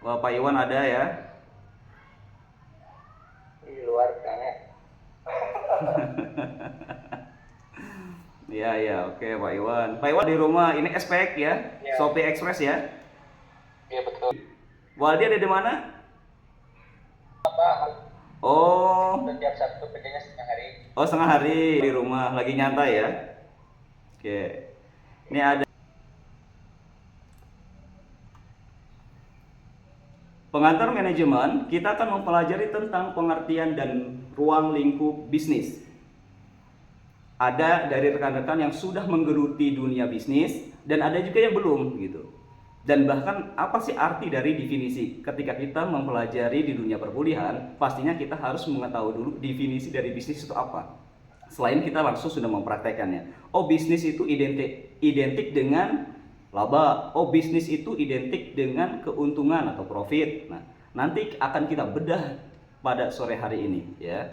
Pak Iwan ada ya? Di luar kayaknya. Iya ya, oke Pak Iwan. Pak Iwan di rumah ini SPX ya, Ya, Shopee Express ya. iya betul. Waldi ada di mana? Pak, Oh, setiap Sabtu kerjanya setengah hari. oh setengah hari di rumah, lagi nyantai ya. Oke, ini ada pengantar manajemen. Kita akan mempelajari tentang pengertian dan ruang lingkup bisnis. Ada dari rekan-rekan yang sudah menggeluti dunia bisnis dan ada juga yang belum gitu. Dan bahkan apa sih arti dari definisi? Ketika kita mempelajari di dunia perkuliahan, pastinya kita harus mengetahui dulu definisi dari bisnis itu apa. Selain kita langsung sudah mempraktekannya. Oh, bisnis itu identik dengan laba. Oh, bisnis itu identik dengan keuntungan atau profit. Nah, nanti akan kita bedah pada sore hari ini ya.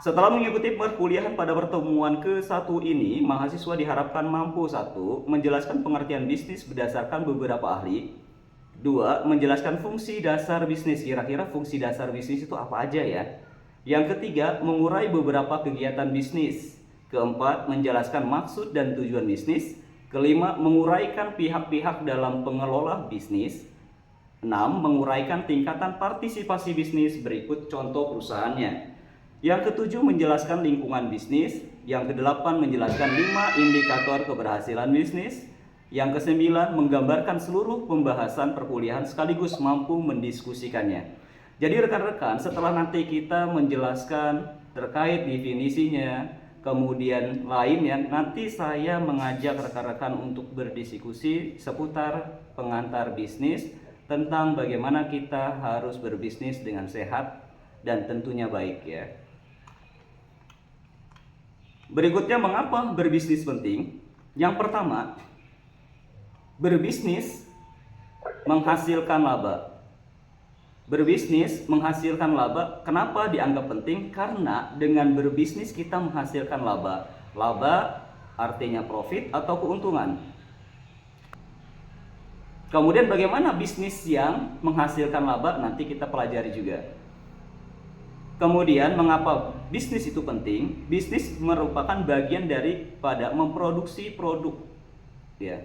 Setelah mengikuti perkuliahan pada pertemuan ke-1 ini, mahasiswa diharapkan mampu: 1. Menjelaskan pengertian bisnis berdasarkan beberapa ahli. 2. Menjelaskan fungsi dasar bisnis. Kira-kira fungsi dasar bisnis itu apa aja ya? Yang ketiga, mengurai beberapa kegiatan bisnis. Keempat, menjelaskan maksud dan tujuan bisnis. Kelima, menguraikan pihak-pihak dalam pengelola bisnis. 6. Menguraikan tingkatan partisipasi bisnis. Berikut contoh perusahaannya. Yang ketujuh, menjelaskan lingkungan bisnis. Yang kedelapan, menjelaskan 5 indikator keberhasilan bisnis. Yang kesembilan, menggambarkan seluruh pembahasan perkuliahan sekaligus mampu mendiskusikannya. Jadi rekan-rekan, setelah nanti kita menjelaskan terkait definisinya, kemudian lainnya, nanti saya mengajak rekan-rekan untuk berdiskusi seputar pengantar bisnis tentang bagaimana kita harus berbisnis dengan sehat dan tentunya baik ya. Berikutnya, mengapa berbisnis penting? Yang pertama, berbisnis menghasilkan laba. Berbisnis menghasilkan laba. Kenapa dianggap penting? Karena dengan berbisnis kita menghasilkan laba. Laba artinya profit atau keuntungan. Kemudian bagaimana bisnis yang menghasilkan laba? Nanti kita pelajari juga. Kemudian mengapa bisnis itu penting? Bisnis merupakan bagian daripada memproduksi produk ya.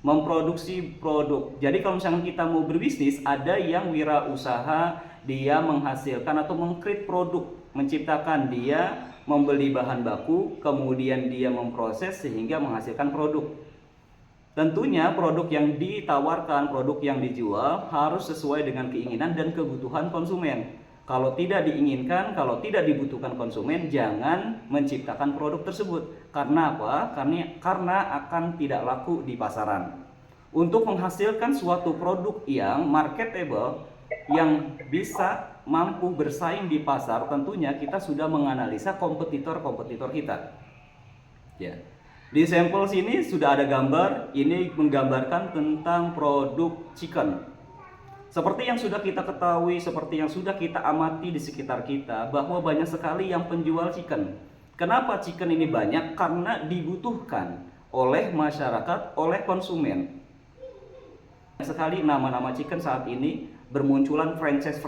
Memproduksi produk. Jadi kalau misalkan kita mau berbisnis, ada yang wirausaha, dia menghasilkan atau mengcreate produk, menciptakan, dia membeli bahan baku, kemudian dia memproses sehingga menghasilkan produk. Tentunya produk yang ditawarkan, produk yang dijual harus sesuai dengan keinginan dan kebutuhan konsumen. Kalau tidak diinginkan, kalau tidak dibutuhkan konsumen, jangan menciptakan produk tersebut. Karena apa? Karena akan tidak laku di pasaran. Untuk menghasilkan suatu produk yang marketable, yang bisa mampu bersaing di pasar, tentunya kita sudah menganalisa kompetitor-kompetitor kita. Ya. Di sampel sini sudah ada gambar, ini menggambarkan tentang produk chicken. Seperti yang sudah kita ketahui, seperti yang sudah kita amati di sekitar kita, bahwa banyak sekali yang penjual chicken. Kenapa chicken ini banyak? Karena dibutuhkan oleh masyarakat, oleh konsumen. Banyak sekali nama-nama chicken saat ini bermunculan franchise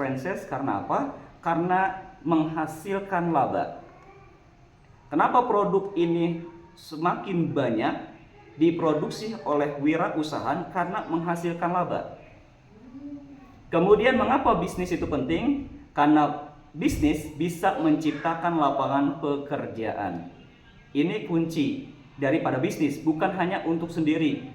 karena apa? Karena menghasilkan laba. Kenapa produk ini semakin banyak diproduksi oleh wirausaha? Karena menghasilkan laba. Kemudian mengapa bisnis itu penting? Karena bisnis bisa menciptakan lapangan pekerjaan. Ini kunci daripada bisnis, bukan hanya untuk sendiri.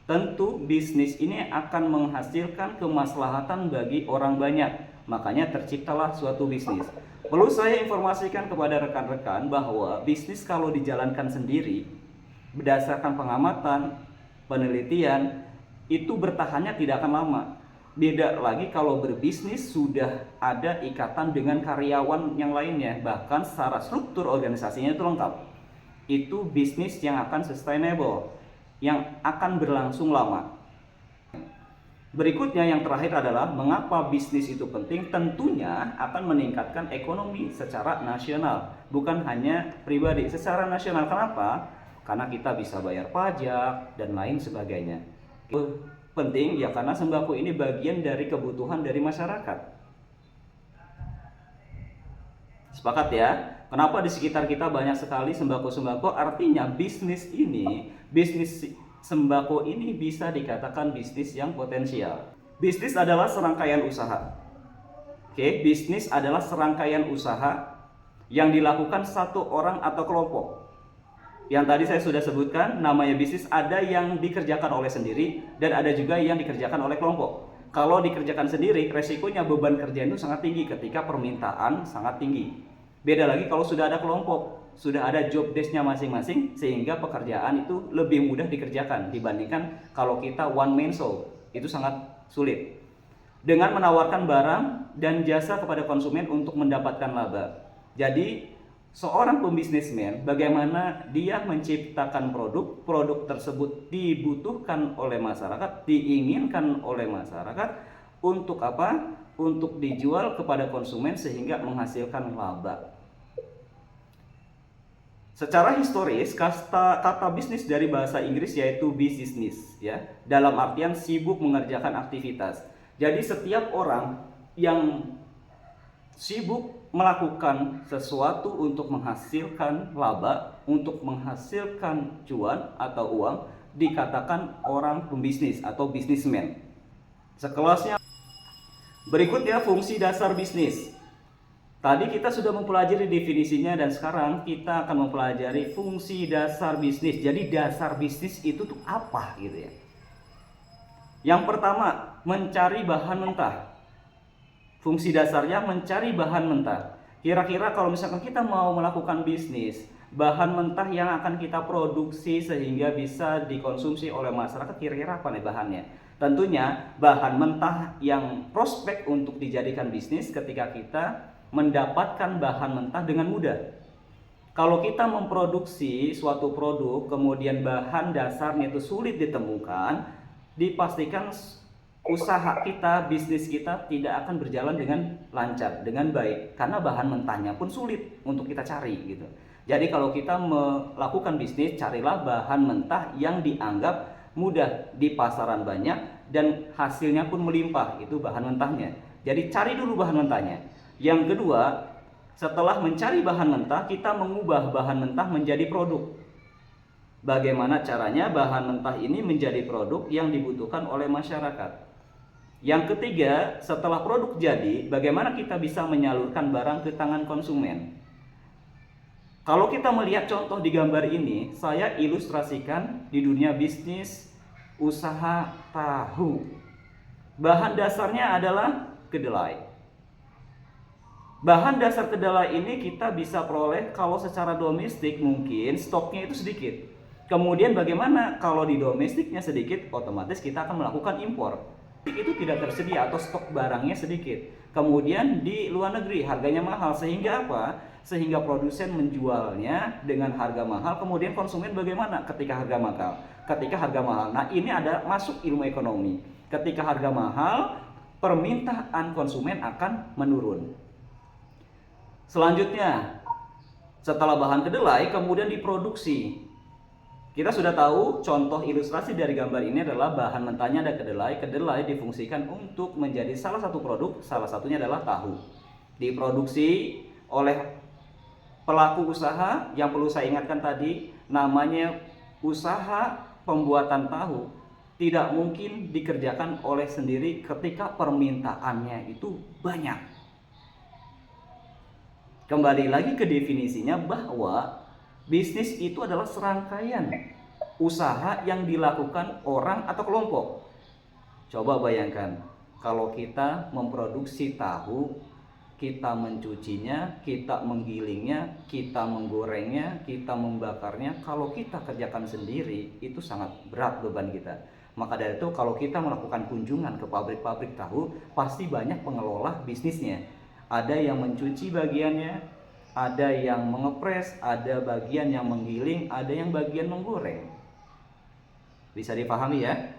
Tentu bisnis ini akan menghasilkan kemaslahatan bagi orang banyak. Makanya terciptalah suatu bisnis. Perlu saya informasikan kepada rekan-rekan bahwa bisnis kalau dijalankan sendiri, berdasarkan pengamatan, penelitian, itu bertahannya tidak akan lama. Beda lagi kalau berbisnis sudah ada ikatan dengan karyawan yang lainnya, bahkan secara struktur organisasinya itu lengkap. Itu bisnis yang akan sustainable, yang akan berlangsung lama. Berikutnya yang terakhir adalah mengapa bisnis itu penting? Tentunya akan meningkatkan ekonomi secara nasional, bukan hanya pribadi, secara nasional. Kenapa? Karena kita bisa bayar pajak dan lain sebagainya. Penting ya karena sembako ini bagian dari kebutuhan dari masyarakat. Sepakat ya? Kenapa di sekitar kita banyak sekali sembako-sembako? Artinya bisnis sembako ini bisa dikatakan bisnis yang potensial. Bisnis adalah serangkaian usaha. Oke, bisnis adalah serangkaian usaha yang dilakukan satu orang atau kelompok. Yang tadi saya sudah sebutkan, namanya bisnis ada yang dikerjakan oleh sendiri dan ada juga yang dikerjakan oleh kelompok. Kalau dikerjakan sendiri, resikonya beban kerja itu sangat tinggi ketika permintaan sangat tinggi. Beda lagi kalau sudah ada kelompok, sudah ada job desk-nya masing-masing, sehingga pekerjaan itu lebih mudah dikerjakan dibandingkan kalau kita one man show, itu sangat sulit. Dengan menawarkan barang dan jasa kepada konsumen untuk mendapatkan laba. Jadi seorang pembisnismen, bagaimana dia menciptakan produk tersebut dibutuhkan oleh masyarakat, diinginkan oleh masyarakat, untuk apa? Untuk dijual kepada konsumen sehingga menghasilkan laba. Secara historis, kata bisnis dari bahasa Inggris yaitu business, ya, dalam artian sibuk mengerjakan aktivitas. Jadi setiap orang yang sibuk melakukan sesuatu untuk menghasilkan laba, untuk menghasilkan cuan atau uang, dikatakan orang pembisnis atau bisnismen. Sekelasnya. Berikutnya fungsi dasar bisnis. Tadi kita sudah mempelajari definisinya dan sekarang kita akan mempelajari fungsi dasar bisnis. Jadi dasar bisnis itu tuh apa gitu ya. Yang pertama, mencari bahan mentah. Fungsi dasarnya mencari bahan mentah. Kira-kira kalau misalkan kita mau melakukan bisnis, bahan mentah yang akan kita produksi sehingga bisa dikonsumsi oleh masyarakat, kira-kira apa nih bahannya? Tentunya bahan mentah yang prospek untuk dijadikan bisnis ketika kita mendapatkan bahan mentah dengan mudah. Kalau kita memproduksi suatu produk, kemudian bahan dasarnya itu sulit ditemukan, dipastikan usaha kita, bisnis kita tidak akan berjalan dengan lancar, dengan baik, karena bahan mentahnya pun sulit untuk kita cari gitu. Jadi kalau kita melakukan bisnis, carilah bahan mentah yang dianggap mudah di pasaran banyak dan hasilnya pun melimpah, itu bahan mentahnya. Jadi cari dulu bahan mentahnya. Yang kedua, setelah mencari bahan mentah, kita mengubah bahan mentah menjadi produk. Bagaimana caranya bahan mentah ini menjadi produk yang dibutuhkan oleh masyarakat? Yang ketiga, setelah produk jadi, bagaimana kita bisa menyalurkan barang ke tangan konsumen? Kalau kita melihat contoh di gambar ini, saya ilustrasikan di dunia bisnis usaha tahu. Bahan dasarnya adalah kedelai. Bahan dasar kedelai ini kita bisa peroleh kalau secara domestik mungkin stoknya itu sedikit. Kemudian bagaimana kalau di domestiknya sedikit, otomatis kita akan melakukan impor. Itu tidak tersedia atau stok barangnya sedikit. Kemudian di luar negeri harganya mahal, sehingga apa? Sehingga produsen menjualnya dengan harga mahal. Kemudian konsumen bagaimana ketika harga mahal? Ketika harga mahal. Nah, ini ada masuk ilmu ekonomi. Ketika harga mahal, permintaan konsumen akan menurun. Selanjutnya, setelah bahan kedelai kemudian diproduksi. Kita sudah tahu contoh ilustrasi dari gambar ini adalah bahan mentahnya ada kedelai. Kedelai difungsikan untuk menjadi salah satu produk, salah satunya adalah tahu. Diproduksi oleh pelaku usaha yang perlu saya ingatkan tadi, namanya usaha pembuatan tahu. Tidak mungkin dikerjakan oleh sendiri ketika permintaannya itu banyak. Kembali lagi ke definisinya bahwa bisnis itu adalah serangkaian usaha yang dilakukan orang atau kelompok. Coba bayangkan, kalau kita memproduksi tahu, kita mencucinya, kita menggilingnya, kita menggorengnya, kita membakarnya. Kalau kita kerjakan sendiri, itu sangat berat beban kita. Maka dari itu kalau kita melakukan kunjungan ke pabrik-pabrik tahu, pasti banyak pengelola bisnisnya. Ada yang mencuci bagiannya, ada yang mengepres, ada bagian yang menggiling, ada yang bagian menggoreng. Bisa dipahami ya?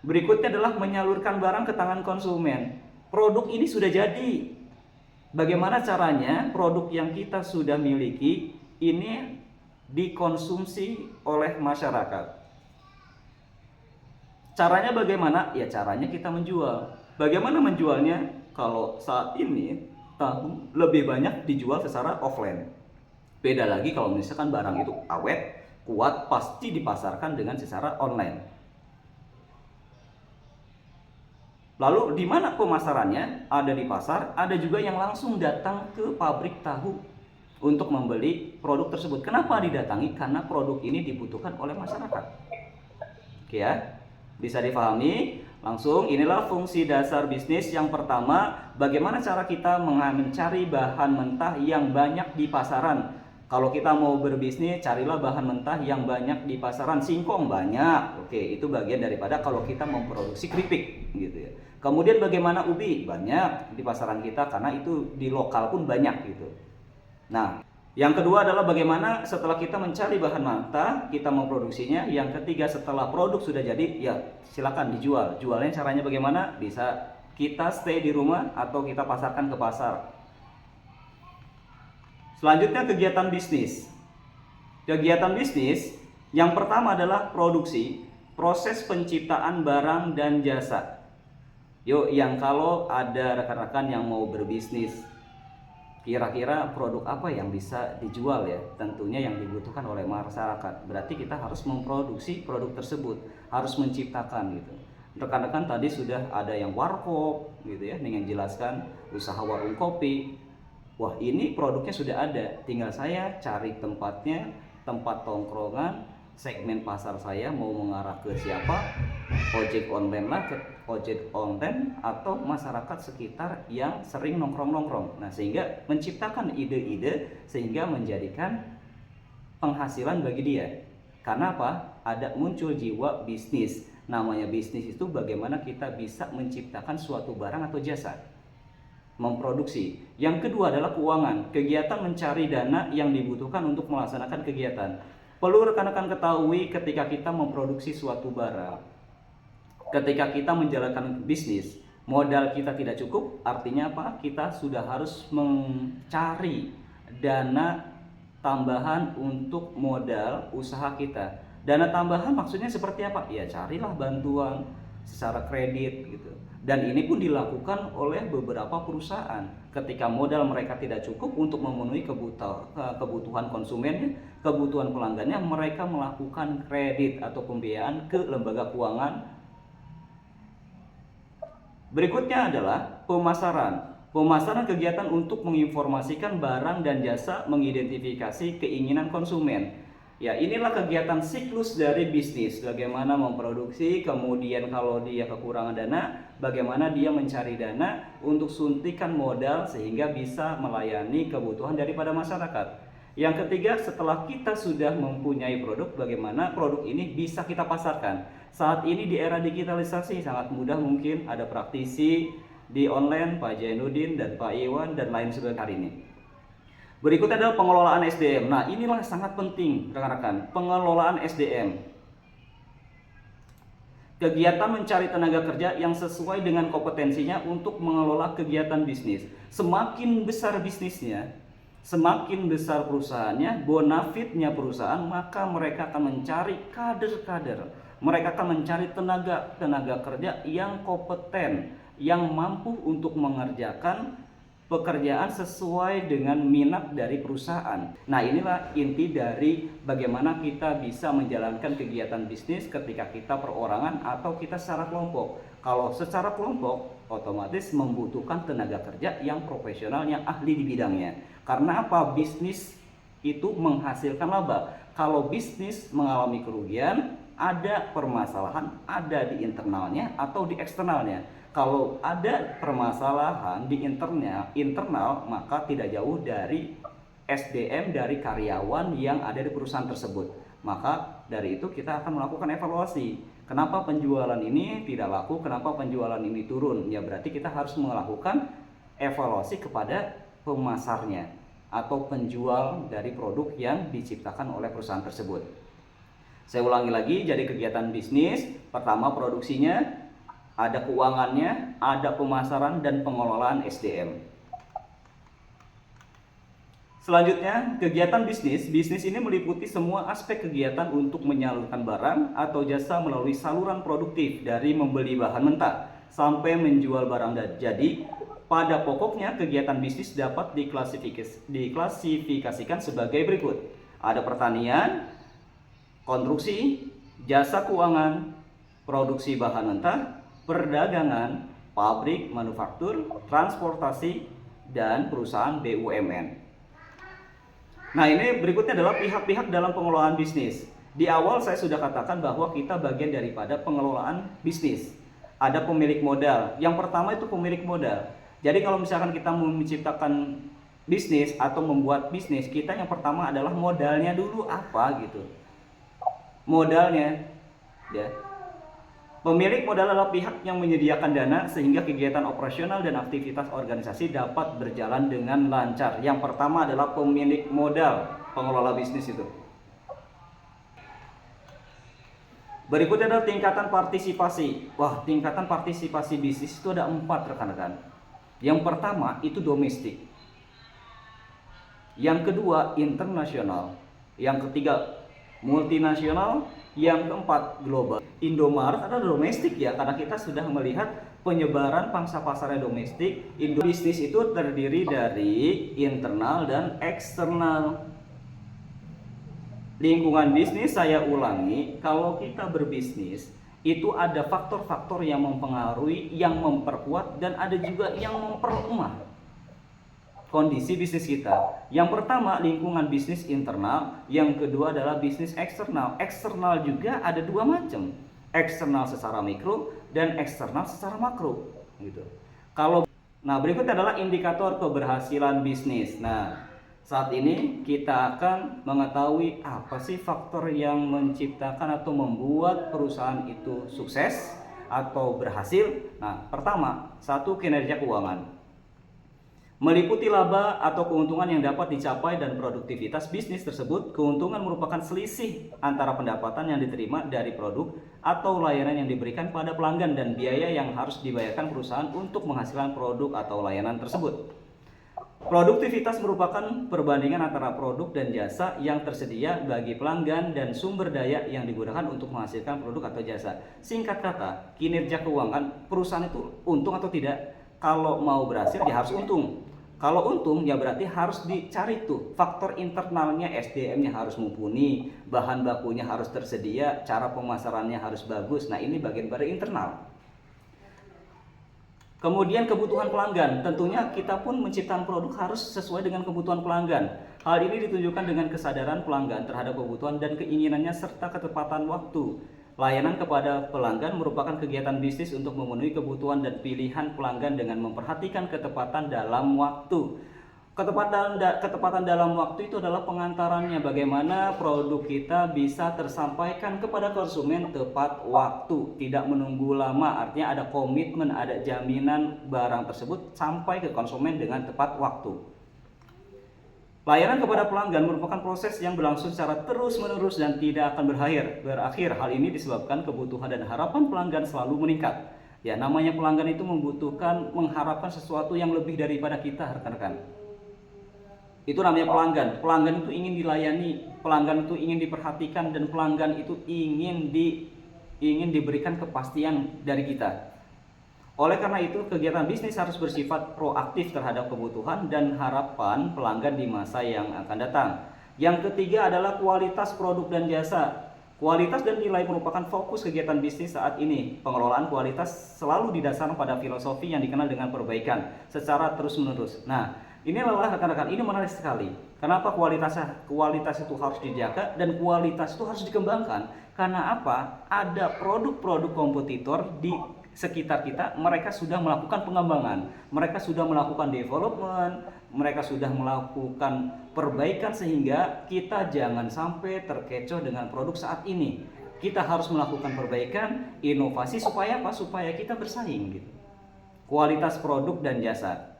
Berikutnya adalah menyalurkan barang ke tangan konsumen. Produk ini sudah jadi. Bagaimana caranya produk yang kita sudah miliki ini dikonsumsi oleh masyarakat? Caranya bagaimana? Ya caranya kita menjual. Bagaimana menjualnya? Kalau saat ini tahu lebih banyak dijual secara offline. Beda lagi kalau misalkan barang itu awet, kuat, pasti dipasarkan dengan secara online. Lalu di mana pemasarannya? Ada di pasar, ada juga yang langsung datang ke pabrik tahu untuk membeli produk tersebut. Kenapa didatangi? Karena produk ini dibutuhkan oleh masyarakat. Oke ya, bisa dipahami. Langsung inilah fungsi dasar bisnis. Yang pertama, bagaimana cara kita mencari bahan mentah yang banyak di pasaran. Kalau kita mau berbisnis, carilah bahan mentah yang banyak di pasaran. Singkong banyak, oke, itu bagian daripada kalau kita memproduksi keripik gitu ya. Kemudian bagaimana ubi? Banyak di pasaran kita karena itu di lokal pun banyak gitu. Nah, yang kedua adalah bagaimana setelah kita mencari bahan mentah, kita memproduksinya. Yang ketiga, setelah produk sudah jadi, ya silakan dijual. Jualnya caranya bagaimana? Bisa kita stay di rumah atau kita pasarkan ke pasar. Selanjutnya kegiatan bisnis. Kegiatan bisnis yang pertama adalah produksi, proses penciptaan barang dan jasa. Yuk, yang kalau ada rekan-rekan yang mau berbisnis, kira-kira produk apa yang bisa dijual ya? Tentunya yang dibutuhkan oleh masyarakat. Berarti kita harus memproduksi produk tersebut, harus menciptakan gitu. Rekan-rekan tadi sudah ada yang warkop gitu ya, dengan jelaskan usaha warung kopi. Wah, ini produknya sudah ada, tinggal saya cari tempatnya, tempat tongkrongan, segmen pasar saya mau mengarah ke siapa, ojek online lah, ojek online atau masyarakat sekitar yang sering nongkrong-nongkrong. Nah, sehingga menciptakan ide-ide sehingga menjadikan penghasilan bagi dia. Karena apa? Ada muncul jiwa bisnis. Namanya bisnis itu bagaimana kita bisa menciptakan suatu barang atau jasa, memproduksi. Yang kedua adalah keuangan, kegiatan mencari dana yang dibutuhkan untuk melaksanakan kegiatan. Perlu rekan-rekan ketahui ketika kita memproduksi suatu barang, ketika kita menjalankan bisnis, modal kita tidak cukup, artinya apa? Kita sudah harus mencari dana tambahan untuk modal usaha kita. Dana tambahan maksudnya seperti apa? Ya carilah bantuan secara kredit gitu. Dan ini pun dilakukan oleh beberapa perusahaan ketika modal mereka tidak cukup untuk memenuhi kebutuhan konsumennya, kebutuhan pelanggannya, mereka melakukan kredit atau pembiayaan ke lembaga keuangan. Berikutnya adalah pemasaran. Pemasaran kegiatan untuk menginformasikan barang dan jasa, mengidentifikasi keinginan konsumen. Ya, inilah kegiatan siklus dari bisnis. Bagaimana memproduksi, kemudian kalau dia kekurangan dana, bagaimana dia mencari dana untuk suntikan modal sehingga bisa melayani kebutuhan daripada masyarakat. Yang ketiga, setelah kita sudah mempunyai produk, bagaimana produk ini bisa kita pasarkan. Saat ini di era digitalisasi sangat mudah, mungkin ada praktisi di online, Pak Jainuddin dan Pak Iwan dan lain sebagainya hari ini. Berikutnya adalah pengelolaan SDM. Nah, inilah sangat penting rekan-rekan, pengelolaan SDM. Kegiatan mencari tenaga kerja yang sesuai dengan kompetensinya untuk mengelola kegiatan bisnis. Semakin besar bisnisnya, semakin besar perusahaannya, bonafitnya perusahaan, maka mereka akan mencari kader-kader. Mereka akan mencari tenaga kerja yang kompeten, yang mampu untuk mengerjakan pekerjaan sesuai dengan minat dari perusahaan. Nah, inilah inti dari bagaimana kita bisa menjalankan kegiatan bisnis ketika kita perorangan atau kita secara kelompok. Kalau secara kelompok, otomatis membutuhkan tenaga kerja yang profesional, yang ahli di bidangnya. Karena apa? Bisnis itu menghasilkan laba. Kalau bisnis mengalami kerugian, ada permasalahan, ada di internalnya atau di eksternalnya. Kalau ada permasalahan di internal, maka tidak jauh dari SDM, dari karyawan yang ada di perusahaan tersebut. Maka dari itu kita akan melakukan evaluasi. Kenapa penjualan ini tidak laku? Kenapa penjualan ini turun? Ya berarti kita harus melakukan evaluasi kepada pemasarnya atau penjual dari produk yang diciptakan oleh perusahaan tersebut. Saya ulangi lagi, jadi kegiatan bisnis, pertama produksinya, ada keuangannya, ada pemasaran dan pengelolaan SDM. Selanjutnya, kegiatan bisnis. Bisnis ini meliputi semua aspek kegiatan untuk menyalurkan barang atau jasa melalui saluran produktif dari membeli bahan mentah sampai menjual barang. Jadi, pada pokoknya kegiatan bisnis dapat diklasifikasikan sebagai berikut. Ada pertanian, konstruksi, jasa keuangan, produksi bahan mentah, perdagangan, pabrik, manufaktur, transportasi, dan perusahaan BUMN. Nah, ini berikutnya adalah pihak-pihak dalam pengelolaan bisnis. Di awal saya sudah katakan bahwa kita bagian daripada pengelolaan bisnis. Ada pemilik modal. Yang pertama itu pemilik modal. Jadi kalau misalkan kita mau menciptakan bisnis atau membuat bisnis, kita yang pertama adalah modalnya dulu apa gitu. Modalnya, ya. Pemilik modal adalah pihak yang menyediakan dana sehingga kegiatan operasional dan aktivitas organisasi dapat berjalan dengan lancar. Yang pertama adalah pemilik modal, pengelola bisnis itu. Berikutnya adalah tingkatan partisipasi. Wah, tingkatan partisipasi bisnis itu ada 4 rekan-rekan. Yang pertama itu domestik. Yang kedua internasional. Yang ketiga multinasional. Yang keempat global. Indomaret adalah domestik ya, karena kita sudah melihat penyebaran pangsa pasarnya domestik. Bisnis itu terdiri dari internal dan eksternal. Lingkungan bisnis, saya ulangi, kalau kita berbisnis itu ada faktor-faktor yang mempengaruhi, yang memperkuat, dan ada juga yang memperlemah kondisi bisnis kita. Yang pertama lingkungan bisnis internal, yang kedua adalah bisnis eksternal. Eksternal juga ada 2 macam, eksternal secara mikro dan eksternal secara makro gitu. Nah, berikutnya adalah indikator keberhasilan bisnis. Nah, saat ini kita akan mengetahui apa sih faktor yang menciptakan atau membuat perusahaan itu sukses atau berhasil. Nah, pertama, 1 kinerja keuangan. Meliputi laba atau keuntungan yang dapat dicapai dan produktivitas bisnis tersebut. Keuntungan merupakan selisih antara pendapatan yang diterima dari produk atau layanan yang diberikan pada pelanggan dan biaya yang harus dibayarkan perusahaan untuk menghasilkan produk atau layanan tersebut. Produktivitas merupakan perbandingan antara produk dan jasa yang tersedia bagi pelanggan dan sumber daya yang digunakan untuk menghasilkan produk atau jasa. Singkat kata, kinerja keuangan perusahaan itu untung atau tidak. Kalau mau berhasil ya harus untung. Kalau untung ya berarti harus dicari tuh faktor internalnya, SDM-nya harus mumpuni, bahan bakunya harus tersedia, cara pemasarannya harus bagus. Nah, ini bagian dari internal. Kemudian kebutuhan pelanggan, tentunya kita pun menciptakan produk harus sesuai dengan kebutuhan pelanggan. Hal ini ditunjukkan dengan kesadaran pelanggan terhadap kebutuhan dan keinginannya serta ketepatan waktu. Layanan kepada pelanggan merupakan kegiatan bisnis untuk memenuhi kebutuhan dan pilihan pelanggan dengan memperhatikan ketepatan dalam waktu. Ketepatan dalam waktu itu adalah pengantarannya, bagaimana produk kita bisa tersampaikan kepada konsumen tepat waktu, tidak menunggu lama. Artinya ada komitmen, ada jaminan barang tersebut sampai ke konsumen dengan tepat waktu. Layanan kepada pelanggan merupakan proses yang berlangsung secara terus-menerus dan tidak akan berakhir. Hal ini disebabkan kebutuhan dan harapan pelanggan selalu meningkat. Ya, namanya pelanggan itu mengharapkan sesuatu yang lebih daripada kita, rekan-rekan. Itu namanya pelanggan. Pelanggan itu ingin dilayani, pelanggan itu ingin diperhatikan, dan pelanggan itu ingin diberikan kepastian dari kita. Oleh karena itu, kegiatan bisnis harus bersifat proaktif terhadap kebutuhan dan harapan pelanggan di masa yang akan datang. Yang ketiga adalah kualitas produk dan jasa. Kualitas dan nilai merupakan fokus kegiatan bisnis saat ini. Pengelolaan kualitas selalu didasarkan pada filosofi yang dikenal dengan perbaikan secara terus-menerus. Nah, ini adalah rekan-rekan, ini menarik sekali. Kenapa kualitas itu harus dijaga dan kualitas itu harus dikembangkan? Karena apa? Ada produk-produk kompetitor di sekitar kita, mereka sudah melakukan pengembangan, mereka sudah melakukan development, mereka sudah melakukan perbaikan sehingga kita jangan sampai terkecoh dengan produk saat ini. Kita harus melakukan perbaikan, inovasi supaya apa? Supaya kita bersaing gitu. Kualitas produk dan jasa.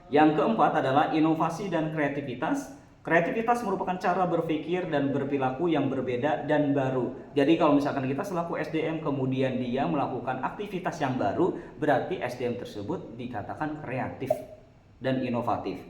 Yang keempat adalah inovasi dan kreativitas. Kreativitas merupakan cara berpikir dan berperilaku yang berbeda dan baru. Jadi kalau misalkan kita selaku SDM kemudian dia melakukan aktivitas yang baru, berarti SDM tersebut dikatakan kreatif dan inovatif.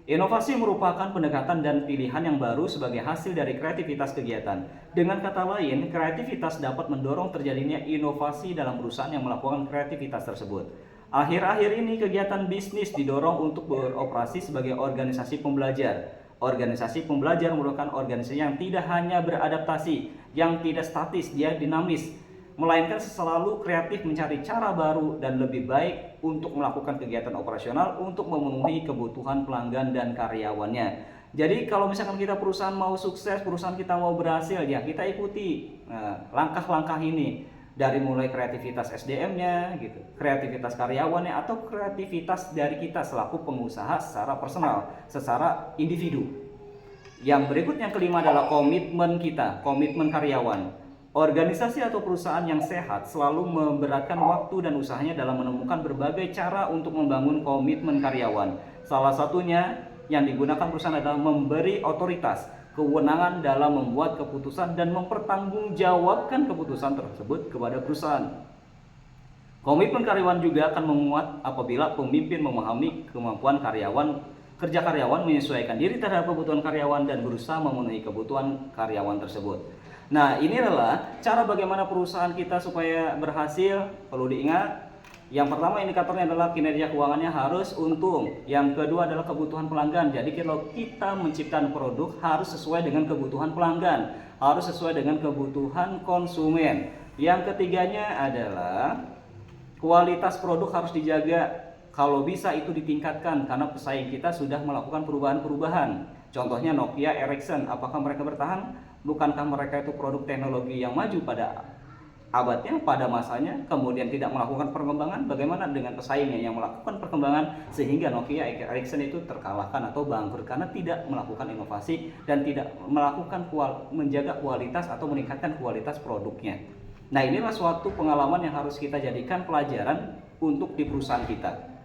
Inovasi merupakan pendekatan dan pilihan yang baru sebagai hasil dari kreativitas kegiatan. Dengan kata lain, kreativitas dapat mendorong terjadinya inovasi dalam perusahaan yang melakukan kreativitas tersebut. Akhir-akhir ini kegiatan bisnis didorong untuk beroperasi sebagai organisasi pembelajar. Organisasi pembelajar merupakan organisasi yang tidak hanya beradaptasi, yang tidak statis, dia dinamis, melainkan selalu kreatif mencari cara baru dan lebih baik untuk melakukan kegiatan operasional untuk memenuhi kebutuhan pelanggan dan karyawannya. Jadi kalau misalkan kita perusahaan mau sukses, perusahaan kita mau berhasil, ya kita ikuti langkah-langkah ini, dari mulai kreativitas SDM-nya gitu, kreativitas karyawannya, atau kreativitas dari kita selaku pengusaha secara personal, secara individu. Yang berikut yang kelima adalah komitmen kita, komitmen karyawan. Organisasi atau perusahaan yang sehat selalu memberatkan waktu dan usahanya dalam menemukan berbagai cara untuk membangun komitmen karyawan. Salah satunya yang digunakan perusahaan adalah memberi otoritas, kewenangan dalam membuat keputusan dan mempertanggungjawabkan keputusan tersebut kepada perusahaan. Komitmen karyawan juga akan menguat apabila pemimpin memahami kemampuan kerja karyawan, menyesuaikan diri terhadap kebutuhan karyawan dan berusaha memenuhi kebutuhan karyawan tersebut. Nah, ini adalah cara bagaimana perusahaan kita supaya berhasil. Perlu diingat, yang pertama indikatornya adalah kinerja keuangannya harus untung. Yang kedua adalah kebutuhan pelanggan. Jadi kalau kita menciptakan produk harus sesuai dengan kebutuhan pelanggan, harus sesuai dengan kebutuhan konsumen. Yang ketiganya adalah kualitas produk harus dijaga. Kalau bisa itu ditingkatkan karena pesaing kita sudah melakukan perubahan-perubahan. Contohnya Nokia, Ericsson, apakah mereka bertahan? Bukankah mereka itu produk teknologi yang maju pada abadnya, pada masanya, kemudian tidak melakukan perkembangan? Bagaimana dengan pesaingnya yang melakukan perkembangan sehingga Nokia, Ericsson itu terkalahkan atau bangkrut karena tidak melakukan inovasi dan tidak melakukan menjaga kualitas atau meningkatkan kualitas produknya. Nah, inilah suatu pengalaman yang harus kita jadikan pelajaran untuk di perusahaan kita.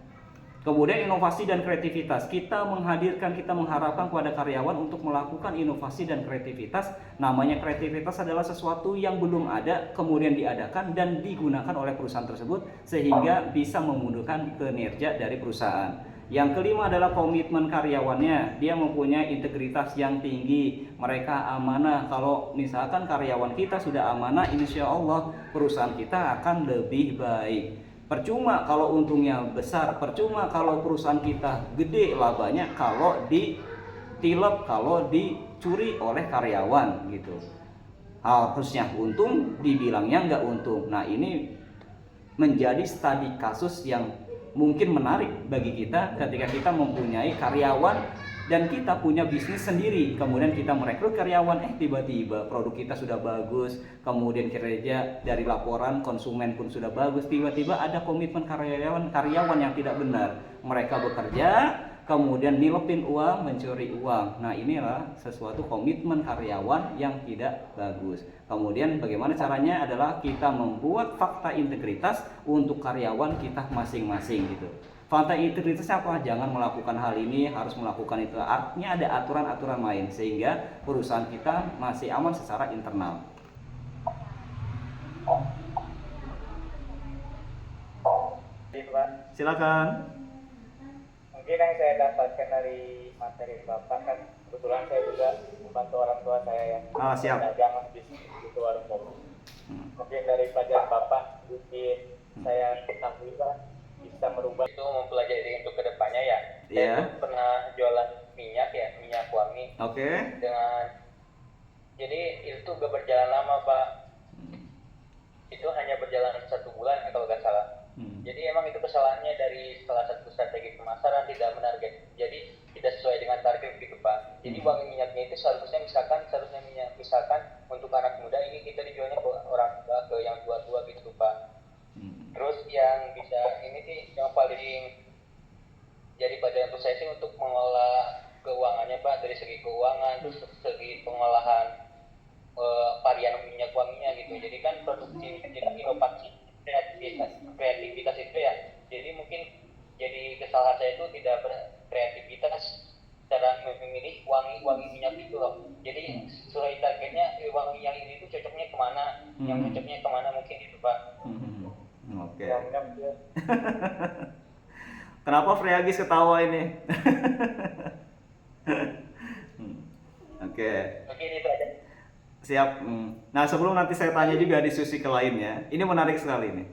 Kemudian inovasi dan kreativitas, kita mengharapkan kepada karyawan untuk melakukan inovasi dan kreativitas. Namanya kreativitas adalah sesuatu yang belum ada, kemudian diadakan dan digunakan oleh perusahaan tersebut sehingga bisa memudahkan kinerja dari perusahaan. Yang kelima adalah komitmen karyawannya, dia mempunyai integritas yang tinggi, mereka amanah. Kalau misalkan karyawan kita sudah amanah, insya Allah perusahaan kita akan lebih baik. Percuma kalau untungnya besar, percuma kalau perusahaan kita gede labanya kalau ditilep, kalau dicuri oleh karyawan gitu. Harusnya untung, dibilangnya nggak untung. Nah, ini menjadi studi kasus yang mungkin menarik bagi kita ketika kita mempunyai karyawan dan kita punya bisnis sendiri, kemudian kita merekrut karyawan, tiba-tiba produk kita sudah bagus, kemudian kinerja dari laporan konsumen pun sudah bagus, tiba-tiba ada komitmen karyawan yang tidak benar. Mereka bekerja, kemudian nilepin uang, mencuri uang. Nah, inilah sesuatu komitmen karyawan yang tidak bagus. Kemudian bagaimana caranya adalah kita membuat fakta integritas untuk karyawan kita masing-masing gitu. Fakta integritas apa? Jangan melakukan hal ini, harus melakukan itu. Artinya ada aturan-aturan main sehingga perusahaan kita masih aman secara internal. Silakan. Mungkin yang saya dapatkan dari materi Bapak kan kebetulan saya juga membantu orang tua saya yang Siap. dagang bisnis di warung kopi. Mungkin dari pelajaran Bapak mungkin saya alhamdulillah bisa merubah itu mempelajari untuk kedepannya ya. Iya. Saya pernah jualan minyak wangi. Oke. Jadi itu gak berjalan lama Pak. Itu hanya berjalan 1 bulan kalau nggak salah. Jadi emang itu kesalahannya dari salah satu strategi pemasaran, tidak menarget. Jadi tidak sesuai dengan target gitu Pak. Jadi wangi minyaknya itu seharusnya misalkan untuk anak muda ini kita dijualnya ke orang tua, ke yang tua-tua gitu Pak. Terus yang bisa ini sih yang paling jadi pelajaran untuk saya sih untuk mengelola keuangannya Pak, dari segi keuangan, terus segi pengolahan varian minyak wanginya gitu. Jadi kan produksi inovasi kreativitas itu ya. Jadi mungkin jadi kesalahan saya itu tidak berkreativitas cara memilih wangi minyak itu loh. Jadi sesuai targetnya wangi yang ini tuh cocoknya kemana, yang cocoknya kemana mungkin itu Pak. Oke. Kenapa Freagis ketawa ini? Oke. Mungkin itu aja. Siap. Nah, sebelum nanti saya tanya juga diskusi ke lainnya, ini menarik sekali nih.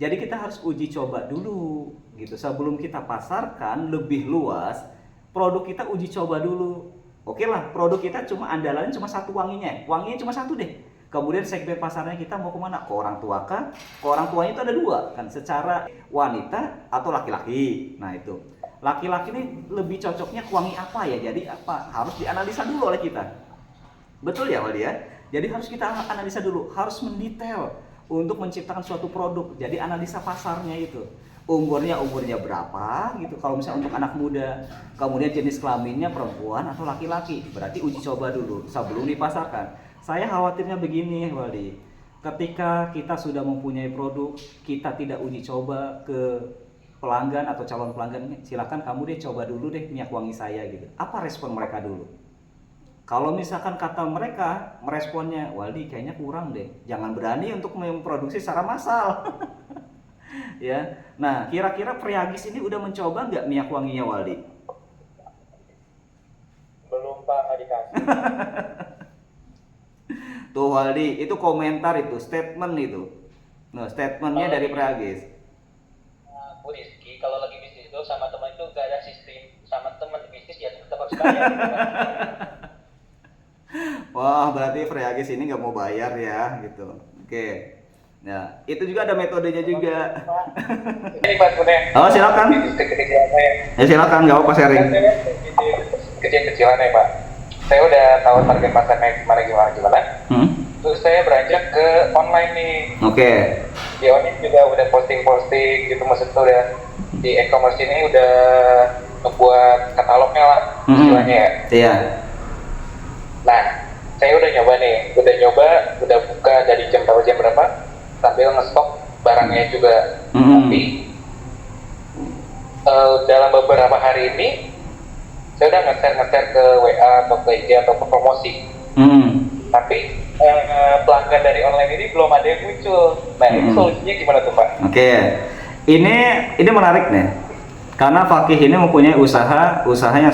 Jadi kita harus uji coba dulu gitu. Sebelum kita pasarkan lebih luas, produk kita uji coba dulu. Oke lah, produk kita cuma andalannya cuma satu wanginya. Wanginya cuma satu deh. Kemudian segmen pasarnya kita mau kemana? Ke orang tua kah? Ke orang tuanya itu ada dua kan, secara wanita atau laki-laki. Nah itu, laki-laki ini lebih cocoknya ke wangi apa ya? Jadi apa? Harus dianalisa dulu oleh kita. Betul ya Waldi ya? Jadi harus kita analisa dulu, harus mendetail untuk menciptakan suatu produk. Jadi analisa pasarnya itu. Umurnya berapa gitu, kalau misalnya untuk anak muda. Kemudian jenis kelaminnya perempuan atau laki-laki. Berarti uji coba dulu sebelum dipasarkan. Saya khawatirnya begini Waldi, ketika kita sudah mempunyai produk, kita tidak uji coba ke pelanggan atau calon pelanggan, silakan kamu deh coba dulu deh minyak wangi saya gitu. Apa respon mereka dulu? Kalau misalkan kata mereka meresponnya, Waldi kayaknya kurang deh, jangan berani untuk memproduksi secara massal. Ya, nah kira-kira Priagis ini udah mencoba nggak minyak wanginya Waldi? Belum Pak, nggak dikasih. Tuh Waldi, itu komentar itu, statement itu. Nah, statementnya dari Priagis. Bu Rizky, kalau lagi bisnis itu sama teman itu gak ada sistem sama teman bisnis ya tetap harus bayar. Wah, berarti Priagis ini nggak mau bayar ya, gitu. Oke. Nah, itu juga ada metodenya juga. Ini Pak sebenarnya. Oh, silakan. Ya silakan, nggak apa-apa sharing. Kecil-kecilan ya Pak. Saya udah tahu target pasarnya gimana. Terus saya beranjak ke online nih. Oke. Di online juga udah posting gitu, maksudnya udah di e-commerce ini udah ngebuat katalognya lah istilahnya ya. Iya. Nah, saya udah udah buka dari jam berapa sambil ngestok barangnya juga. Tapi dalam beberapa hari ini saya udah nge-share ke WA atau ke IG atau ke promosi. Tapi pelanggan dari online ini belum ada yang muncul. Nah, itu solusinya gimana tuh Pak? Oke. Ini menarik nih. Karena Fakih ini mempunyai usaha yang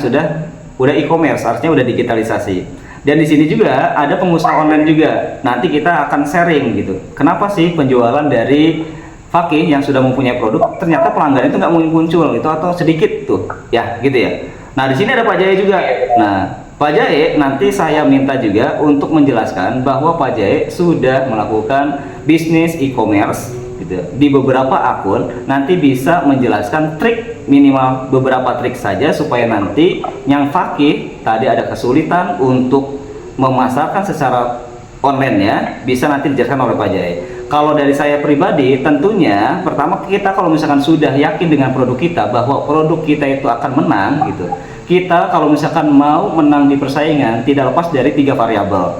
udah e-commerce, artinya udah digitalisasi. Dan di sini juga ada pengusaha online juga. Nanti kita akan sharing gitu. Kenapa sih penjualan dari Fakih yang sudah mempunyai produk ternyata pelanggan itu nggak muncul itu atau sedikit tuh, ya gitu ya. Nah di sini ada Pak Jaya juga. Nah Pak Jaya nanti saya minta juga untuk menjelaskan bahwa Pak Jaya sudah melakukan bisnis e-commerce gitu di beberapa akun. Nanti bisa menjelaskan trik, minimal beberapa trik saja supaya nanti yang Fakih tadi ada kesulitan untuk memasarkan secara online ya bisa nanti dijelaskan oleh Pak Jaya. Kalau dari saya pribadi tentunya pertama kita kalau misalkan sudah yakin dengan produk kita bahwa produk kita itu akan menang gitu, kita kalau misalkan mau menang di persaingan tidak lepas dari 3 variabel.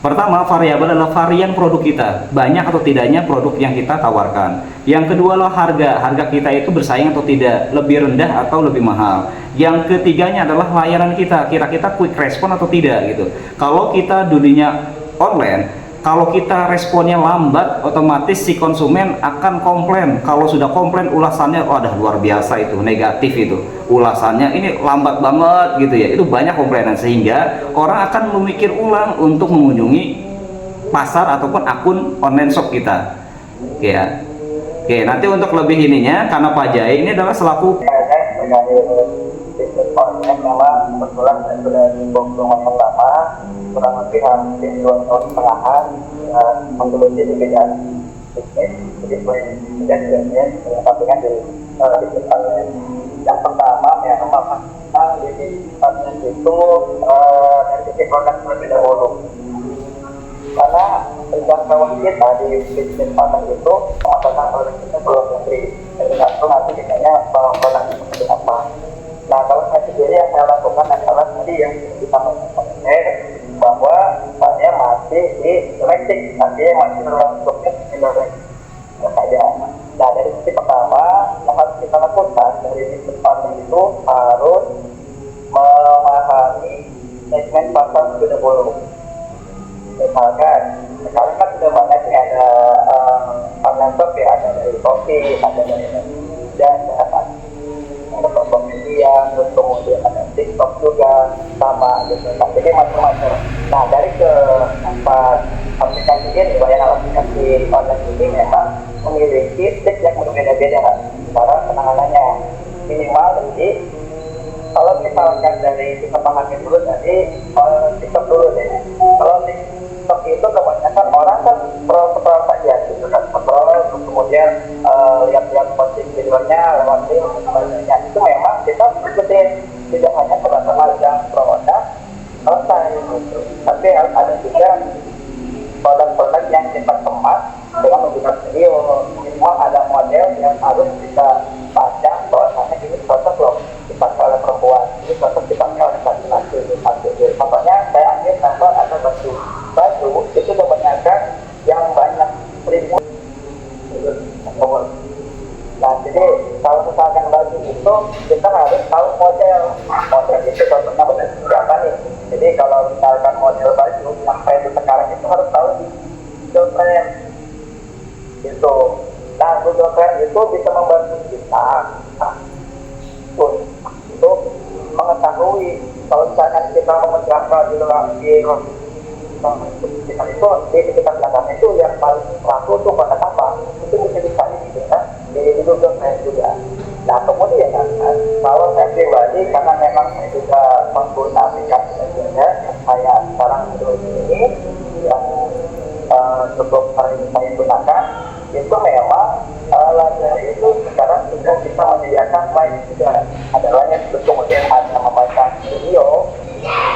Pertama variabel adalah varian produk kita, banyak atau tidaknya produk yang kita tawarkan. Yang kedua adalah harga kita itu bersaing atau tidak, lebih rendah atau lebih mahal. Yang ketiganya adalah layanan kita, kira kita quick respon atau tidak gitu. Kalau kita dunia online, kalau kita responnya lambat, otomatis si konsumen akan komplain. Kalau sudah komplain, ulasannya wadah luar biasa itu, negatif itu. Ulasannya ini lambat banget gitu ya. Itu banyak komplainan sehingga orang akan memikir ulang untuk mengunjungi pasar ataupun akun online shop kita. Oke ya. Oke, nanti untuk lebih ininya karena Pak Jaya ini adalah selaku online memang kebetulan saya sudah di Bogor pertama kurang lebih hampir 2 tahun setelah menggeluti di bidang bisnis jadi kemudian sampingan di bisnis online. Yang pertama memang di bisnis online itu dari sisi produk berbeda dahulu karena jangkauan kita di bisnis online itu apakah produk kita belum negeri tergantung nanti biasanya produk itu seperti apa. Nah kalau saya sendiri yang saya lakukan adalah tadi yang kita mengatakan bahwa saya masih di domestik, artinya masih termasuknya di domestik saja. Nah dari sisi pertama yang harus kita lakukan dari bisnis online itu harus memahami segmen pasar terlebih dahulu. Misalkan sekarang kan sudah banyak nih ada online shop ya, ada dari kopi, ada dari dan ada kelompok media, terus kemudian ada TikTok juga sama gitu. Nah, jadi macam-macam. Nah, dari keempat aplikasi ini, layanan aplikasi online ini memang memiliki trik yang berbeda-beda cara penanganannya. Minimal jadi kalau misalkan dari kita pahami dulu tadi TikTok dulu deh. Kalau TikTok itu kebanyakan orang kan scroll saja gitu kan, scroll kemudian lihat-lihat posting videonya lewat link sebagainya. Itu memang kita ikutin, tidak hanya sebatas yang produk selesai gitu. Tapi harus ada juga produk-produk yang kita kemas dengan menggunakan video. Minimal ada model yang harus kita pandang bahwasanya ini cocok loh dipakai oleh perempuan, ini cocok dipakai oleh laki-laki. Contohnya saya ambil contoh ada baju itu kebanyakan yang banyak ribut. Nah, jadi kalau misalkan baju itu kita harus tahu model itu contohnya model siapa nih. Jadi kalau misalkan model baju yang tren sekarang itu harus tahu di Google Trend gitu. Nah, Google Trend itu bisa membantu kita untuk mengetahui kalau misalkan kita memegang di luar kita itu di sekitar belakangnya itu yang paling laku tuh kota apa itu bisa dicari gitu kan di Google Trend juga. Nah, kemudian kalau saya pribadi karena memang saya juga menggunakan aplikasi media saya sekarang ini yang cukup sering saya gunakan itu memang library itu sekarang sudah bisa menyediakan live juga, ada live itu kemudian ada membaca video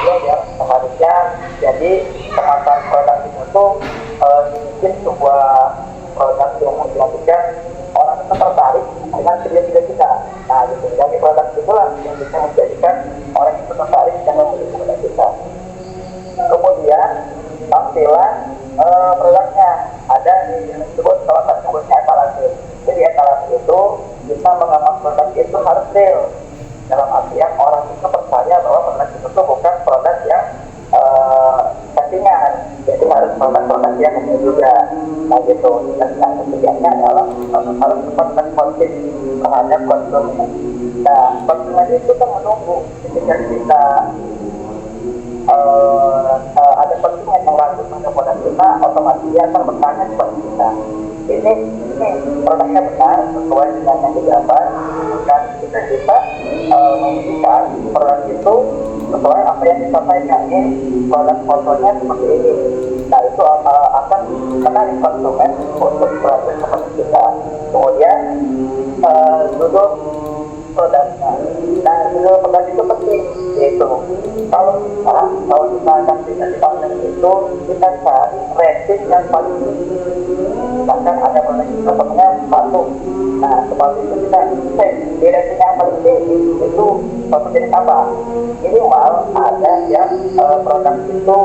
yang seharusnya jadi kemasan produk itu tuh mungkin sebuah produk yang menjadikan orang itu tertarik dengan video-video kita. Nah, gitu. Jadi produk itulah yang bisa menjadikan orang itu tertarik dengan membeli produk kita. Kemudian tampilan produknya ada yang disebut salah satunya etalase. Jadi etalase itu bisa mengamat produk itu harus real. Dalam artian orang itu percaya bahwa produk itu tuh bukan produk yang settingan. Jadi harus produk-produk yang real juga. Nah, gitu. Dan yang ketiganya adalah harus cepat responsif terhadap konsumen. Nah, konsumen itu kan menunggu ketika kita ada konsumen yang langsung pada produk kita, otomatis dia akan bertanya kepada kita, ini produknya benar sesuai dengan yang digambar, dan kita bisa memberikan produk itu sesuai apa yang disampaikan. Ini produk fotonya seperti ini. Nah, itu akan menarik konsumen untuk belajar seperti kita. Kemudian duduk produknya. Nah, duduk produk itu penting, yaitu kalau misalkan bisa dipakai itu kita cari rating yang paling tinggi. Bahkan ada produk itu sebenarnya sepatu. Nah, sepatu itu kita cek di rating yang paling tinggi itu sepatu jenis apa. Minimal ada yang produk itu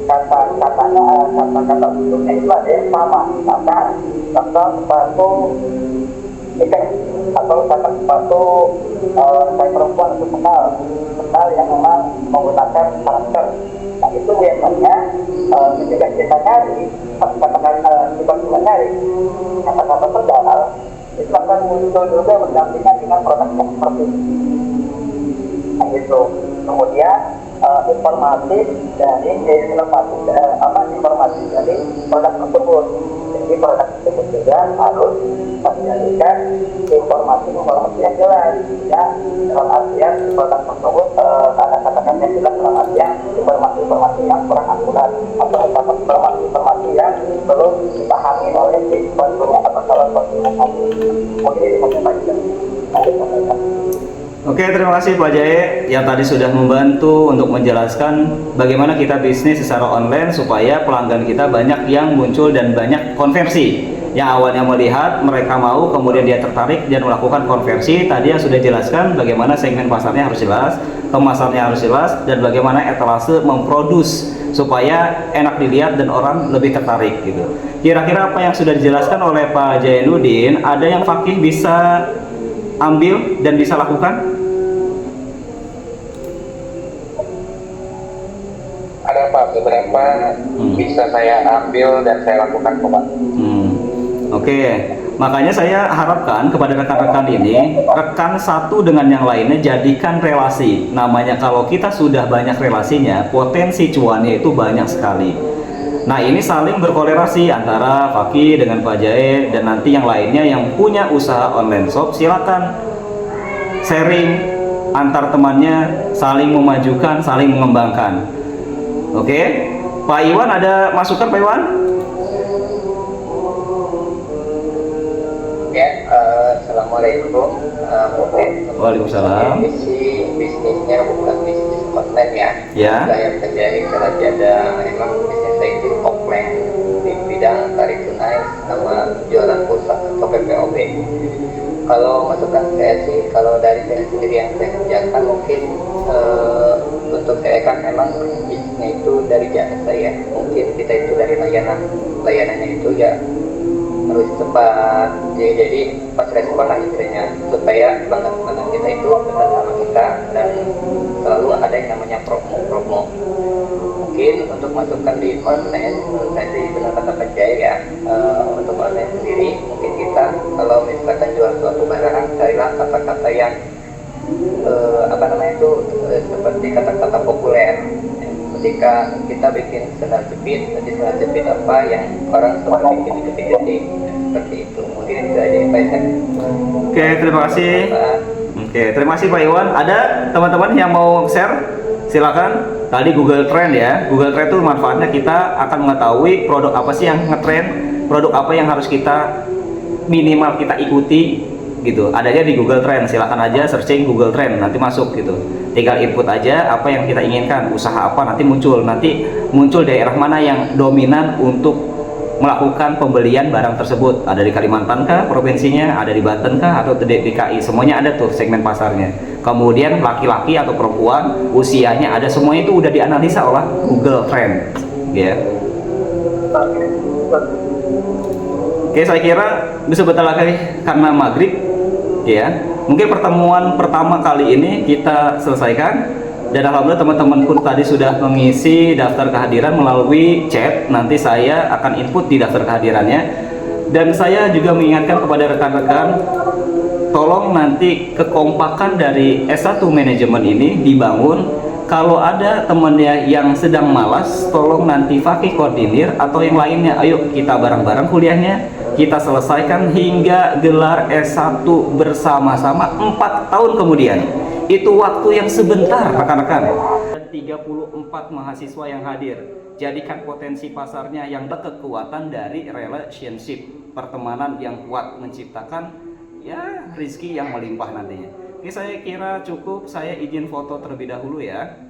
kata-kata bentuknya itu ada yang sama. Maka sepatu ikan atau kata sepatu kayak perempuan untuk kenal yang memang menggunakan karakter. Nah, itu biasanya ketika kita nyari kita nyari kata-kata pedal itu akan muncul juga berdampingan dengan produk yang seperti ini. Nah, itu kemudian informasi dari informasi dari produk tersebut. Jadi produk tersebut juga harus menjadikan informasi yang jelas, ya, dalam artian produk tersebut kata-kata yang jelas dalam artian informasi yang kurang akurat atau informasi yang belum dipahami oleh si konsumen atau calon konsumen tadi. Mungkin ini saja. Oke, terima kasih Pak Jae yang tadi sudah membantu untuk menjelaskan bagaimana kita bisnis secara online supaya pelanggan kita banyak yang muncul dan banyak konversi. Yang awalnya melihat, mereka mau, kemudian dia tertarik dan melakukan konversi. Tadi yang sudah jelaskan bagaimana segmen pasarnya harus jelas, kemasannya harus jelas, dan bagaimana etalase memproduce supaya enak dilihat dan orang lebih tertarik gitu. Kira-kira apa yang sudah dijelaskan oleh Pak Jainuddin, ada yang fakih bisa ambil dan bisa lakukan? Ada Pak, beberapa bisa saya ambil dan saya lakukan Pak. Oke, Makanya saya harapkan kepada rekan-rekan ini, rekan satu dengan yang lainnya jadikan relasi. Namanya kalau kita sudah banyak relasinya, potensi cuannya itu banyak sekali. Nah, ini saling berkolerasi antara Fakih dengan Pak Jae dan nanti yang lainnya yang punya usaha online shop, silakan sharing antar temannya, saling memajukan, saling mengembangkan. Oke, Pak Iwan ada masukan Pak Iwan? Ya, assalamualaikum. Mungkin Waalaikumsalam. bisnisnya bukan bisnis online ya. Ya. Saya menjadi ada emang bisnis saya itu offline di bidang tarik tunai sama jualan pulsa atau PPOB. Kalau masukan saya sih, kalau dari saya sendiri yang saya kerjakan mungkin untuk saya kan memang bisnisnya itu dari jasa ya. Mungkin kita itu dari layanannya itu ya harus cepat, jadi pas respon lah istilahnya, supaya pelanggan kita itu tetap sama kita dan selalu ada yang namanya promo. Mungkin untuk masukkan di online, menurut saya sih benar kata Pak Jaya ya, untuk online sendiri mungkin kita kalau misalkan jual suatu barang, carilah kata-kata yang seperti kata-kata populer. Ketika kita bikin sendal jepit, nanti sendal jepit apa yang orang suka bikin jepit seperti itu. Mungkin itu aja Pak. Oke, terima kasih. Oke, terima kasih Pak Iwan. Ada teman-teman yang mau share? Silakan. Tadi Google Trend ya. Google Trend itu manfaatnya kita akan mengetahui produk apa sih yang ngetrend, produk apa yang harus kita minimal kita ikuti gitu. Adanya di Google Trend. Silakan aja searching Google Trend, nanti masuk gitu. Tinggal input aja apa yang kita inginkan, usaha apa nanti muncul daerah mana yang dominan untuk melakukan pembelian barang tersebut. Ada di Kalimantan kah provinsinya, ada di Banten kah, atau di DKI, semuanya ada tuh segmen pasarnya. Kemudian laki-laki atau perempuan, usianya ada, semuanya itu udah dianalisa oleh Google Trend ya. Oke, saya kira bisa bentar lagi karena maghrib ya. Mungkin pertemuan pertama kali ini kita selesaikan, dan alhamdulillah teman-teman pun tadi sudah mengisi daftar kehadiran melalui chat. Nanti saya akan input di daftar kehadirannya, dan saya juga mengingatkan kepada rekan-rekan, tolong nanti kekompakan dari S1 manajemen ini dibangun. Kalau ada temennya yang sedang malas, tolong nanti Fakih koordinir atau yang lainnya. Ayo kita bareng-bareng kuliahnya, kita selesaikan hingga gelar S1 bersama-sama 4 tahun kemudian. Itu waktu yang sebentar rekan-rekan. 34 mahasiswa yang hadir. Jadikan potensi pasarnya yang berkekuatan dari relationship, pertemanan yang kuat, menciptakan ya rezeki yang melimpah nantinya. Oke, saya kira cukup. Saya izin foto terlebih dahulu ya.